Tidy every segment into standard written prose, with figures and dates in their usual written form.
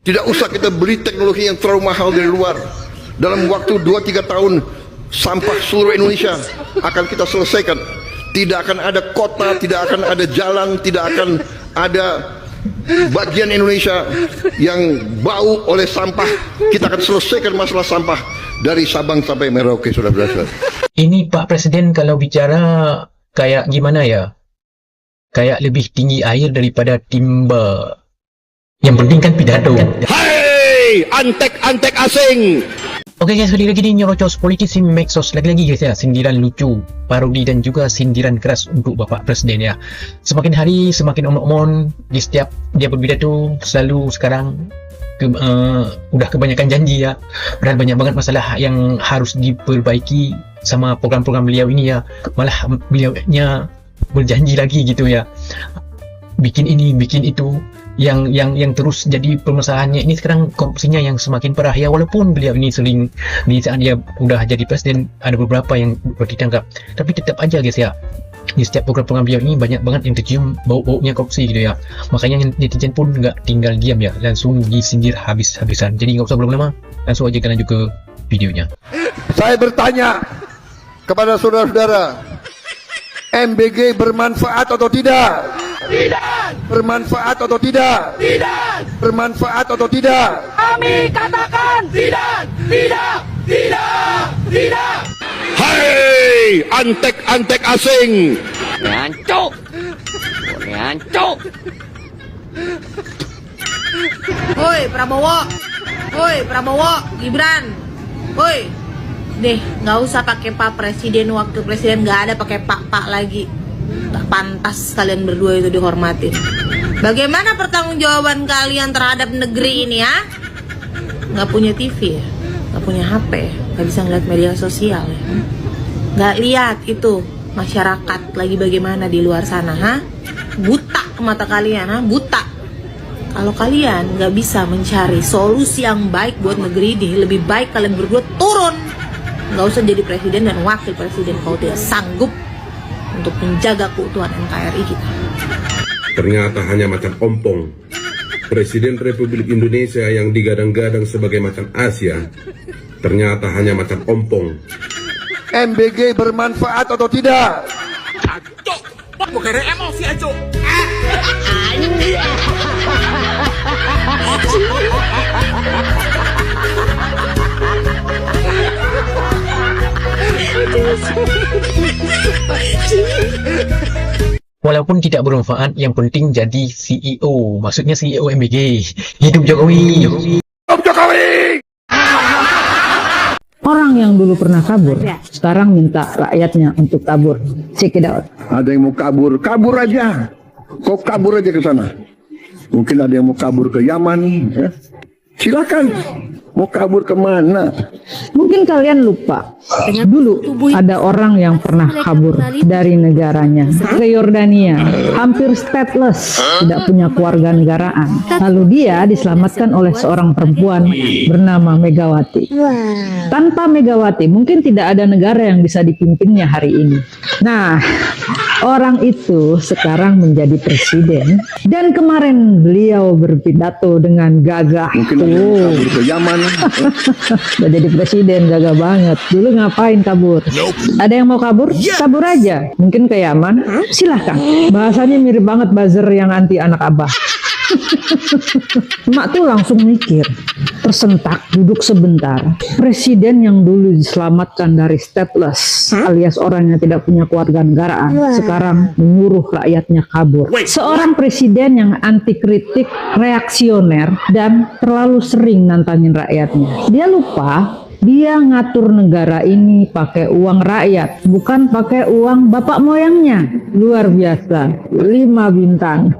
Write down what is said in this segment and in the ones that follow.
Tidak usah kita beli teknologi yang terlalu mahal dari luar. Dalam waktu 2-3 tahun, sampah seluruh Indonesia akan kita selesaikan. Tidak akan ada kota, tidak akan ada jalan, tidak akan ada bagian Indonesia yang bau oleh sampah. Kita akan selesaikan masalah sampah dari Sabang sampai Merauke, saudara-saudara. Ini Pak Presiden kalau bicara kayak gimana ya? Kayak lebih tinggi air daripada timba. Yang penting kan pidato. Hai, antek-antek asing. Oke guys, balik lagi di Nyerocos Politis Medsos. Lagi-lagi guys ya, sindiran lucu, parodi dan juga sindiran keras untuk Bapak Presiden ya. Semakin hari semakin omong-omong, di setiap dia berpidato selalu sekarang udah kebanyakan janji ya. Padahal banyak banget masalah yang harus diperbaiki sama program-program beliau ini ya. Malah beliaunya berjanji lagi gitu ya. Bikin ini, bikin itu. Yang terus jadi permasalahannya ini sekarang korupsinya yang semakin parah ya, walaupun beliau ini sering di saat dia udah jadi presiden ada beberapa yang ditangkap, tapi tetap aja guys ya, di setiap program-program beliau ini banyak banget yang tercium bau-baunya korupsi gitu ya. Makanya netizen pun nggak tinggal diam ya, langsung disindir habis-habisan. Jadi nggak usah berlama-lama, langsung aja kita lanjut ke videonya. Saya bertanya kepada saudara-saudara, MBG bermanfaat atau tidak? Tidak! Bermanfaat atau tidak? Tidak! Bermanfaat atau tidak? Kami katakan tidak! Tidak! Tidak! Tidak! Hai, antek-antek asing. Ngancuk! Ngancuk! Woi Prabowo, woi Prabowo, Gibran, woi, deh nggak usah pakai Pak Presiden, waktu presiden nggak ada pakai Pak lagi, nggak pantas kalian berdua itu dihormatin. Bagaimana pertanggungjawaban kalian terhadap negeri ini ya? Nggak punya TV ya, nggak punya HP, nggak bisa ngeliat media sosial ya, nggak lihat itu masyarakat lagi bagaimana di luar sana, ha? Buta mata kalian, ha? Buta. Kalau kalian nggak bisa mencari solusi yang baik buat negeri ini, lebih baik kalian berdua turun. Nggak usah jadi presiden dan wakil presiden kalau tidak sanggup untuk menjaga keutuhan NKRI kita. Ternyata hanya macan ompong. Presiden Republik Indonesia yang digadang-gadang sebagai macan Asia, ternyata hanya macan ompong. MBG bermanfaat atau tidak? Cuk! Mau kira emosi aja! Walaupun tidak bermanfaat, yang penting jadi CEO. Maksudnya CEO MBG. Hidup Jokowi. Hidup Jokowi! Orang yang dulu pernah kabur, sekarang minta rakyatnya untuk kabur. Check it out. Ada yang mau kabur, kabur aja. Kok kabur aja ke sana. Mungkin ada yang mau kabur ke Yaman, ya. Silakan. Mau kabur kemana? Mungkin kalian lupa, dulu ada orang yang pernah kabur dari negaranya ke Yordania, hampir stateless, tidak punya keluarga negaraan. Lalu dia diselamatkan oleh seorang perempuan bernama Megawati. Tanpa Megawati, mungkin tidak ada negara yang bisa dipimpinnya hari ini. Nah, orang itu sekarang menjadi presiden, dan kemarin beliau berpidato dengan gagah. Mungkin ada yang kabur ke Yaman. Udah jadi presiden, gagah banget. Dulu ngapain kabur? Ada yang mau kabur? Kabur aja. Mungkin ke Yaman? Silahkan. Bahasanya mirip banget buzzer yang anti anak abah. Mak tuh langsung mikir, tersentak, duduk sebentar. Presiden yang dulu diselamatkan dari stateless alias orang yang tidak punya keluarga negaraan, sekarang menyuruh rakyatnya kabur. Seorang presiden yang anti kritik, reaksioner, dan terlalu sering nantangin rakyatnya. Dia lupa dia ngatur negara ini pakai uang rakyat, bukan pakai uang bapak moyangnya. Luar biasa, 5 bintang.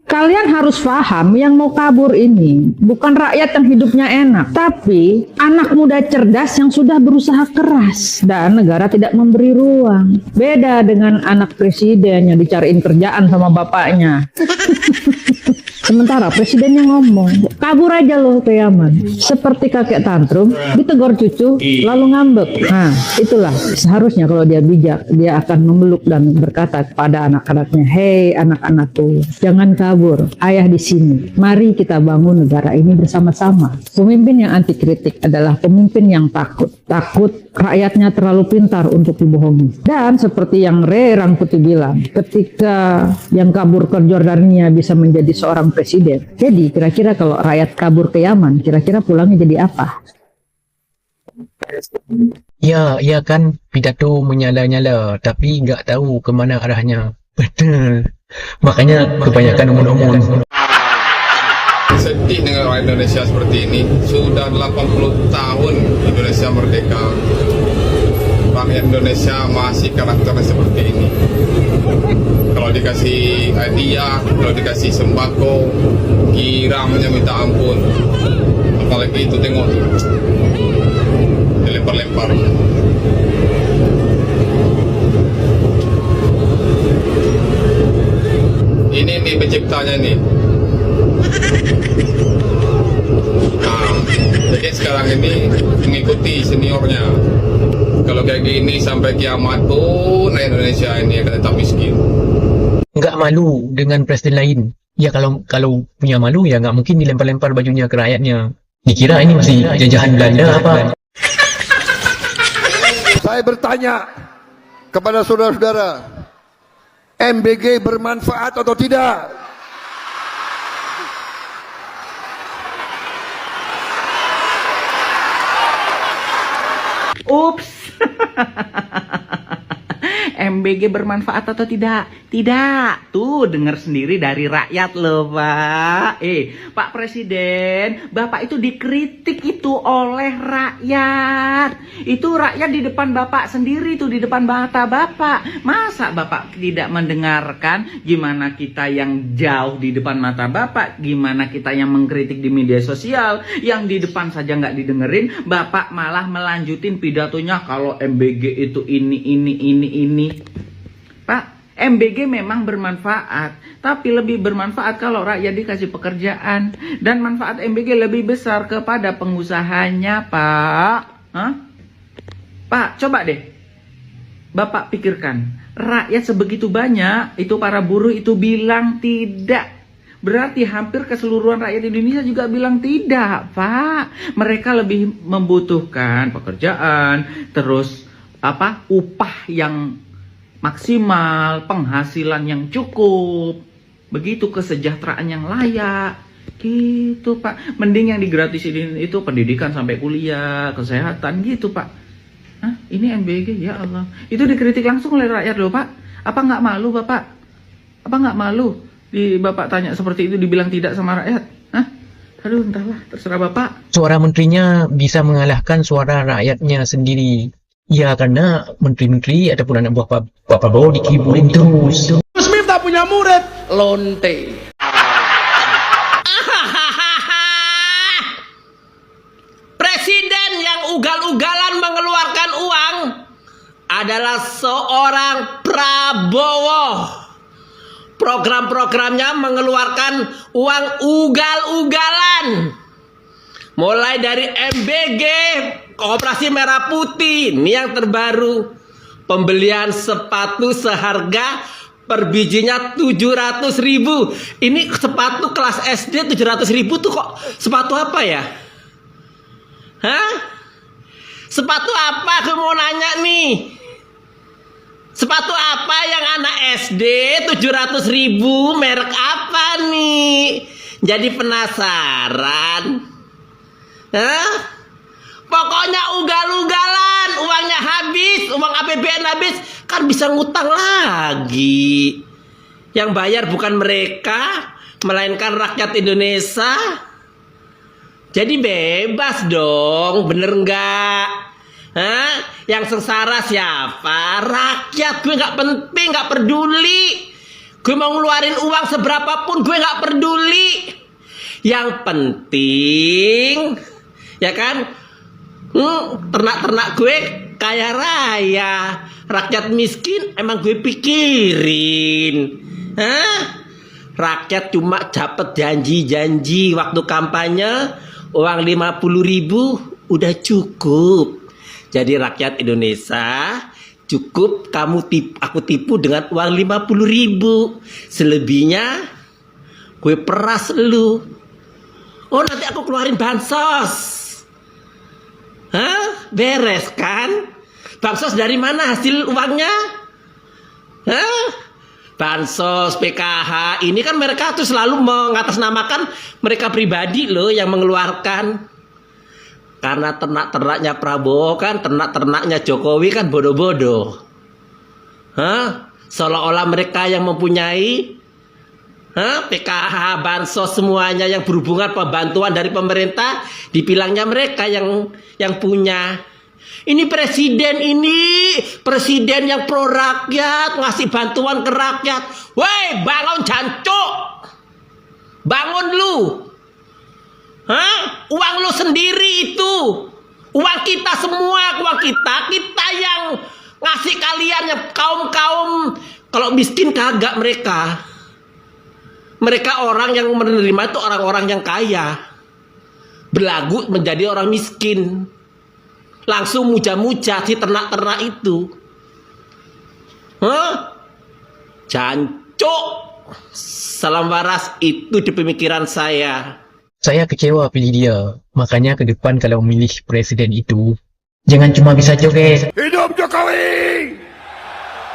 Kalian harus paham, yang mau kabur ini bukan rakyat yang hidupnya enak, tapi anak muda cerdas yang sudah berusaha keras dan negara tidak memberi ruang. Beda dengan anak presiden yang dicariin kerjaan sama bapaknya. Sementara presidennya ngomong, kabur aja loh ke Yaman. Seperti kakek tantrum, ditegur cucu, lalu ngambek. Nah, itulah seharusnya kalau dia bijak, dia akan memeluk dan berkata kepada anak-anaknya, hei anak-anakku, jangan kabur, ayah di sini. Mari kita bangun negara ini bersama-sama. Pemimpin yang anti kritik adalah pemimpin yang takut rakyatnya terlalu pintar untuk dibohongi. Dan seperti yang Ray Rangkuti bilang, ketika yang kabur ke Jordania bisa menjadi seorang presiden. Jadi kira-kira kalau rakyat kabur ke Yaman, kira-kira pulangnya jadi apa? Ya kan pidato menyala-nyala, tapi nggak tahu kemana arahnya. Betul. Makanya kebanyakan umum-umum. Sedih dengan orang Indonesia seperti ini. Sudah 80 tahun Indonesia merdeka. Rakyat Indonesia masih karakternya seperti ini. Kalau dikasih hadiah, kalau dikasih sembako, kiramnya minta ampun. Apalagi itu tengok tuh, dilempar-lempar. Ini nih penciptanya nih. Nah, jadi sekarang ini mengikuti seniornya. Kalau kayak gini sampai kiamat pun Indonesia ini akan tetap miskin. Nggak malu dengan presiden lain. Ya kalau punya malu ya nggak mungkin dilempar-lempar bajunya ke rakyatnya. Dikira ini masih jajahan Belanda apa? Saya bertanya kepada saudara-saudara, MBG bermanfaat atau tidak? Ups. MBG bermanfaat atau tidak? Tidak. Tuh, dengar sendiri dari rakyat loh, Pak. Pak Presiden, Bapak itu dikritik itu oleh rakyat. Itu rakyat di depan Bapak sendiri tuh, di depan mata Bapak. Masa Bapak tidak mendengarkan gimana kita yang jauh di depan mata Bapak, gimana kita yang mengkritik di media sosial, yang di depan saja nggak didengerin, Bapak malah melanjutin pidatonya kalau MBG itu ini. Pak, MBG memang bermanfaat, tapi lebih bermanfaat kalau rakyat dikasih pekerjaan. Dan manfaat MBG lebih besar kepada pengusahanya, Pak. Hah? Pak, coba deh Bapak pikirkan, rakyat sebegitu banyak, itu para buruh itu bilang tidak. Berarti hampir keseluruhan rakyat Indonesia juga bilang tidak, Pak. Mereka lebih membutuhkan pekerjaan, terus upah yang maksimal, penghasilan yang cukup, begitu kesejahteraan yang layak, gitu Pak. Mending yang digratisin itu pendidikan sampai kuliah, kesehatan gitu Pak. Hah? Ini MBG, ya Allah. Itu dikritik langsung oleh rakyat loh Pak. Apa nggak malu Bapak? Apa nggak malu di Bapak tanya seperti itu dibilang tidak sama rakyat? Hah? Aduh, entahlah, terserah Bapak. Suara menterinya bisa mengalahkan suara rakyatnya sendiri. Ya karena menteri-menteri ataupun anak buah Pak Prabowo dikibulin terus. Smith tak punya murid, lonte. Presiden yang ugal-ugalan mengeluarkan uang adalah seorang Prabowo. Program-programnya mengeluarkan uang ugal-ugalan. Mulai dari MBG, Koperasi Merah Putih, ini yang terbaru. Pembelian sepatu seharga per bijinya 700.000. Ini sepatu kelas SD 700.000 tuh kok sepatu apa ya? Hah? Sepatu apa? Aku mau nanya nih. Sepatu apa yang anak SD 700.000? Merek apa nih? Jadi penasaran. Hah? Pokoknya ugal-ugalan, uangnya habis, uang APBN habis, kan bisa ngutang lagi. Yang bayar bukan mereka, melainkan rakyat Indonesia. Jadi bebas dong, bener nggak? Hah? Yang sengsara siapa? Rakyat. Gue nggak penting, nggak peduli. Gue mau ngeluarin uang seberapapun, gue nggak peduli. Yang penting, ya kan, ternak-ternak gue kaya raya, rakyat miskin emang gue pikirin. Hah? Rakyat cuma dapat janji-janji waktu kampanye, uang 50.000 udah cukup. Jadi rakyat Indonesia cukup aku tipu dengan uang 50.000. Selebihnya gue peras lu. Oh, nanti aku keluarin bansos. Hah? Beres kan? Bansos dari mana hasil uangnya? Hah? Bansos, PKH, ini kan mereka tuh selalu mengatasnamakan mereka pribadi loh yang mengeluarkan. Karena ternak-ternaknya Prabowo kan, ternak-ternaknya Jokowi kan bodoh-bodoh. Hah? Seolah-olah mereka yang mempunyai PKH, bansos, semuanya yang berhubungan pembantuan dari pemerintah, dibilangnya mereka yang punya. Ini presiden yang pro rakyat, ngasih bantuan ke rakyat. Woi, bangun jancuk. Bangun lu. Hah? Uang lu sendiri itu. Uang kita semua, uang kita yang ngasih kalian yang kaum-kaum. Kalau miskin kagak mereka. Mereka orang yang menerima itu orang-orang yang kaya. Belagu menjadi orang miskin. Langsung muja-muja si ternak-ternak itu. Hah? Jancuk. Salam waras, itu di pemikiran saya. Saya kecewa pilih dia. Makanya ke depan kalau memilih presiden itu, jangan cuma bisa joget. Hidup Jokowi!